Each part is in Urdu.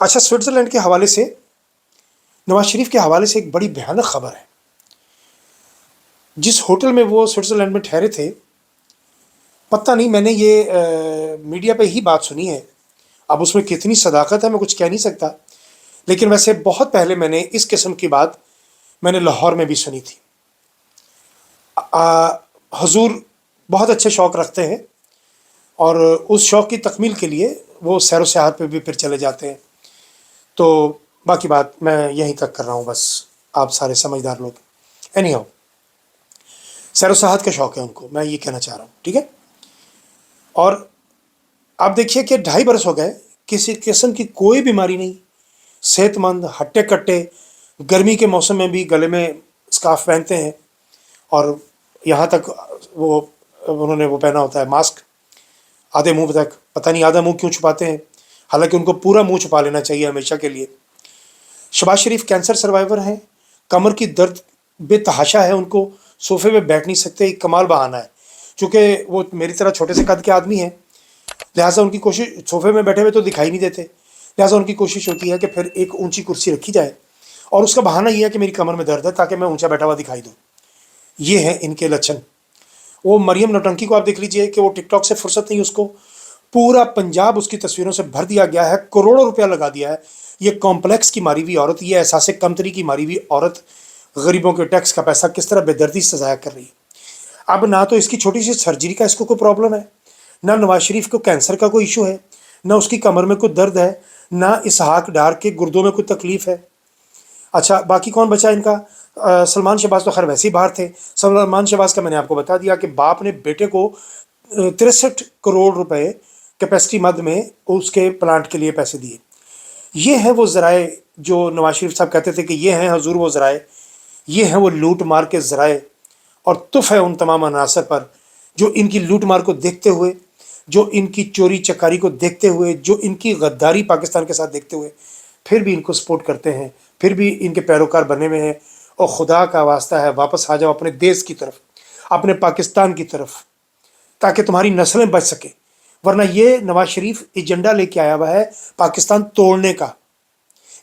اچھا، سوئٹزرلینڈ کے حوالے سے، نواز شریف کے حوالے سے ایک بڑی بھیانک خبر ہے. جس ہوٹل میں وہ سوئٹزرلینڈ میں ٹھہرے تھے، پتہ نہیں، میں نے یہ میڈیا پہ ہی بات سنی ہے. اب اس میں کتنی صداقت ہے میں کچھ کہہ نہیں سکتا، لیکن ویسے بہت پہلے میں نے اس قسم کی بات میں نے لاہور میں بھی سنی تھی. حضور بہت اچھے شوق رکھتے ہیں، اور اس شوق کی تکمیل کے لیے وہ سیر و سیاحت پہ بھی پھر چلے جاتے ہیں. تو باقی بات میں یہیں تک کر رہا ہوں، بس آپ سارے سمجھدار لوگ. اینی ہاؤ، سیر و سیاحت کا شوق ہے ان کو، میں یہ کہنا چاہ رہا ہوں، ٹھیک ہے. اور آپ دیکھیے کہ 2.5 برس ہو گئے، کسی قسم کی کوئی بیماری نہیں، صحت مند، ہٹے کٹے. گرمی کے موسم میں بھی گلے میں اسکارف پہنتے ہیں، اور یہاں تک وہ انہوں نے وہ پہنا ہوتا ہے ماسک آدھے منہ تک. پتہ نہیں آدھا منہ کیوں چھپاتے ہیں، حالانکہ ان کو پورا منہ چھپا لینا چاہیے ہمیشہ کے لیے. شہباز شریف کینسر سروائیور ہیں، کمر کی درد بے تحاشا ہے، ان کو صوفے پہ بیٹھ نہیں سکتے. ایک کمال بہانہ ہے، چونکہ وہ میری طرح چھوٹے سے قد کے آدمی ہیں، لہٰذا ان کی کوشش، صوفے میں بیٹھے ہوئے تو دکھائی نہیں دیتے، لہٰذا ان کی کوشش ہوتی ہے کہ پھر ایک اونچی کرسی رکھی جائے، اور اس کا بہانہ یہ ہے کہ میری کمر میں درد ہے تاکہ میں اونچا بیٹھا ہوا دکھائی دوں. یہ ہے ان کے لچھن. وہ مریم نوٹنکی کو آپ دیکھ لیجئے کہ وہ ٹک ٹاک سے فرصت نہیں، اس کو پورا پنجاب اس کی تصویروں سے بھر دیا گیا ہے، کروڑوں روپیہ لگا دیا ہے. یہ کمپلیکس کی ماری ہوئی عورت، یہ احساس کمتری کی ماری ہوئی عورت غریبوں کے ٹیکس کا پیسہ کس طرح بے دردی سے ضائع کر رہی ہے. اب نہ تو اس کی چھوٹی سی سرجری کا اس کو کوئی پرابلم ہے، نہ نواز شریف کو کینسر کا کوئی ایشو ہے، نہ اس کی کمر میں کوئی درد ہے، نہ اسحاق ڈار کے گردوں میں کوئی تکلیف ہے. اچھا، باقی کون بچا ان کا؟ سلمان شہباز تو خیر ویسے ہی باہر تھے. سلمان شہباز کا میں نے آپ کو بتا دیا کہ باپ نے بیٹے کو 63 کروڑ روپے کیپیسٹی مد میں اس کے پلانٹ کے لیے پیسے دیے. یہ ہیں وہ ذرائع جو نواز شریف صاحب کہتے تھے کہ یہ ہیں حضور وہ ذرائع، یہ ہیں وہ لوٹ مار کے ذرائع. اور تف ہے ان تمام عناصر پر جو ان کی لوٹ مار کو دیکھتے ہوئے، جو ان کی چوری چکاری کو دیکھتے ہوئے، جو ان کی غداری پاکستان کے ساتھ دیکھتے ہوئے پھر بھی ان کو سپورٹ کرتے ہیں، پھر بھی ان کے پیروکار بنے ہوئے ہیں. اور خدا کا واسطہ ہے، واپس آ جاؤ اپنے دیش کی طرف، اپنے پاکستان کی طرف، تاکہ تمہاری نسلیں بچ سکیں. ورنہ یہ نواز شریف ایجنڈا لے کے آیا ہوا ہے پاکستان توڑنے کا.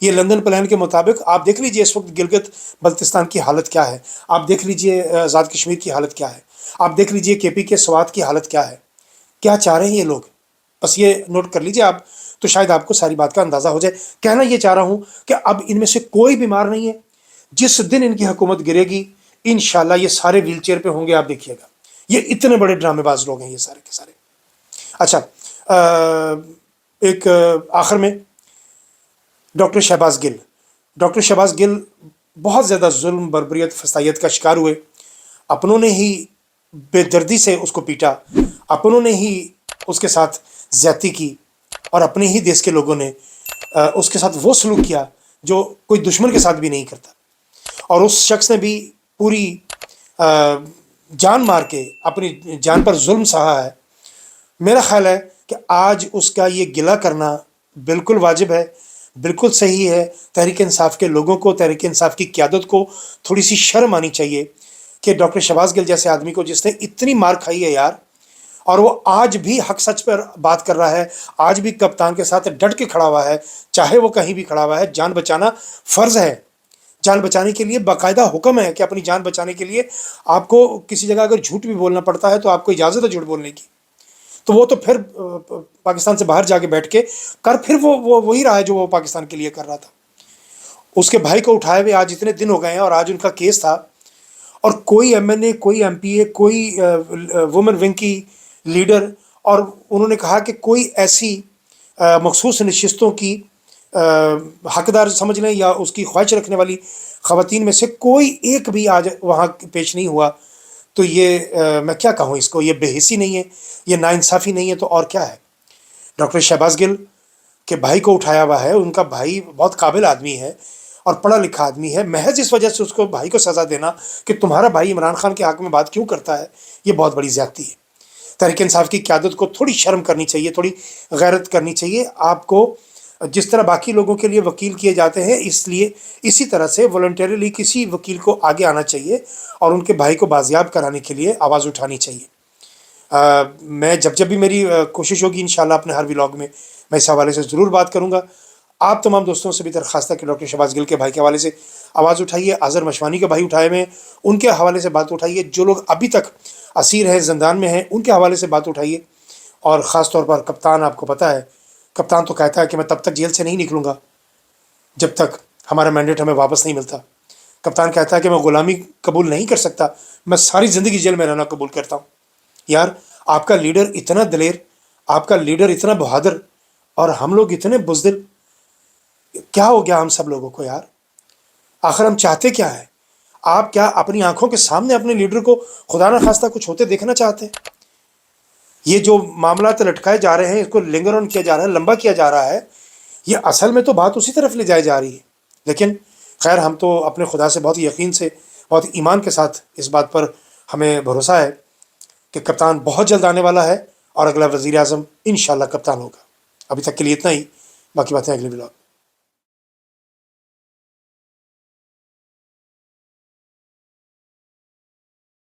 یہ لندن پلان کے مطابق آپ دیکھ لیجئے اس وقت گلگت بلتستان کی حالت کیا ہے، آپ دیکھ لیجئے آزاد کشمیر کی حالت کیا ہے، آپ دیکھ لیجئے کے پی کے سوات کی حالت کیا ہے. کیا چاہ رہے ہیں یہ لوگ؟ بس یہ نوٹ کر لیجئے آپ، تو شاید آپ کو ساری بات کا اندازہ ہو جائے. کہنا یہ چاہ رہا ہوں کہ اب ان میں سے کوئی بیمار نہیں ہے. جس دن ان کی حکومت گرے گی، انشاءاللہ یہ سارے ویل چیئر پہ ہوں گے، آپ دیکھیے گا. یہ اتنے بڑے ڈرامے باز لوگ ہیں یہ سارے کے سارے. اچھا، ایک آخر میں ڈاکٹر شہباز گل. ڈاکٹر شہباز گل بہت زیادہ ظلم، بربریت، فسادیت کا شکار ہوئے. اپنوں نے ہی بے دردی سے اس کو پیٹا، اپنوں نے ہی اس کے ساتھ زیادتی کی، اور اپنے ہی دیش کے لوگوں نے اس کے ساتھ وہ سلوک کیا جو کوئی دشمن کے ساتھ بھی نہیں کرتا. اور اس شخص نے بھی پوری جان مار کے اپنی جان پر ظلم سہا ہے. میرا خیال ہے کہ آج اس کا یہ گلہ کرنا بالکل واجب ہے، بالکل صحیح ہے. تحریک انصاف کے لوگوں کو، تحریک انصاف کی قیادت کو تھوڑی سی شرم آنی چاہیے کہ ڈاکٹر شہباز گل جیسے آدمی کو، جس نے اتنی مار کھائی ہے یار، اور وہ آج بھی حق سچ پر بات کر رہا ہے، آج بھی کپتان کے ساتھ ڈٹ کے کھڑا ہوا ہے، چاہے وہ کہیں بھی کھڑا ہوا ہے. جان بچانا فرض ہے، جان بچانے کے لیے باقاعدہ حکم ہے کہ اپنی جان بچانے کے لیے آپ کو کسی جگہ اگر جھوٹ بھی بولنا پڑتا ہے تو آپ کو اجازت ہے جھوٹ بولنے کی. تو وہ تو پھر پاکستان سے باہر جا کے بیٹھ کے کر پھر وہ وہی رہا ہے جو وہ پاکستان کے لیے کر رہا تھا. اس کے بھائی کو اٹھائے ہوئے آج اتنے دن ہو گئے ہیں، اور آج ان کا کیس تھا، اور کوئی ایم این اے، کوئی ایم پی اے، کوئی وومن ونگ کی لیڈر، اور انہوں نے کہا کہ کوئی ایسی مخصوص نشستوں کی حقدار سمجھ لیں یا اس کی خواہش رکھنے والی خواتین میں سے کوئی ایک بھی آج وہاں پیش نہیں ہوا. تو یہ میں کیا کہوں اس کو، یہ بے حسی نہیں ہے، یہ ناانصافی نہیں ہے، تو اور کیا ہے؟ ڈاکٹر شہباز گل کے بھائی کو اٹھایا ہوا ہے. ان کا بھائی بہت قابل آدمی ہے اور پڑھا لکھا آدمی ہے. محض اس وجہ سے اس کو بھائی کو سزا دینا کہ تمہارا بھائی عمران خان کے حق میں بات کیوں کرتا ہے، یہ بہت بڑی زیادتی ہے. تحریک انصاف کی قیادت کو تھوڑی شرم کرنی چاہیے، تھوڑی غیرت کرنی چاہیے. آپ کو جس طرح باقی لوگوں کے لیے وکیل کیے جاتے ہیں، اس لیے اسی طرح سے والنٹریلی کسی وکیل کو آگے آنا چاہیے اور ان کے بھائی کو بازیاب کرانے کے لیے آواز اٹھانی چاہیے. میں جب بھی میری کوشش ہوگی انشاءاللہ اپنے ہر ولاگ میں اس حوالے سے ضرور بات کروں گا. آپ تمام دوستوں سے بھی درخواست ہے کہ ڈاکٹر شہباز گل کے بھائی کے حوالے سے آواز اٹھائیے، اظہر مشوانی کے بھائی اٹھائے ہوئے ہیں، ان کے حوالے سے بات اٹھائیے، جو لوگ ابھی تک اسیر ہیں، زندان میں ہیں، ان کے حوالے سے بات اٹھائیے، اور خاص طور پر کپتان، آپ کو پتہ ہے کپتان تو کہتا ہے کہ میں تب تک جیل سے نہیں نکلوں گا جب تک ہمارا مینڈیٹ ہمیں واپس نہیں ملتا۔ کپتان کہتا ہے کہ میں غلامی قبول نہیں کر سکتا، میں ساری زندگی جیل میں رہنا قبول کرتا ہوں۔ یار، آپ کا لیڈر اتنا دلیر، آپ کا لیڈر اتنا بہادر، اور ہم لوگ اتنے بزدل، کیا ہو گیا ہم سب لوگوں کو یار؟ آخر ہم چاہتے کیا ہے؟ آپ کیا اپنی آنکھوں کے سامنے اپنے لیڈر کو خدا نہ خواستہ کچھ ہوتے دیکھنا چاہتے ہیں؟ یہ جو معاملات لٹکائے جا رہے ہیں، اس کو لنگر آن کیا جا رہا ہے، لمبا کیا جا رہا ہے، یہ اصل میں تو بات اسی طرف لے جائی جا رہی ہے۔ لیکن خیر، ہم تو اپنے خدا سے بہت یقین سے، بہت ایمان کے ساتھ اس بات پر ہمیں بھروسہ ہے کہ کپتان بہت جلد آنے والا ہے، اور اگلا وزیر اعظم انشاءاللہ کپتان ہوگا۔ ابھی تک کے لیے اتنا ہی، باقی باتیں اگلے ولاگ۔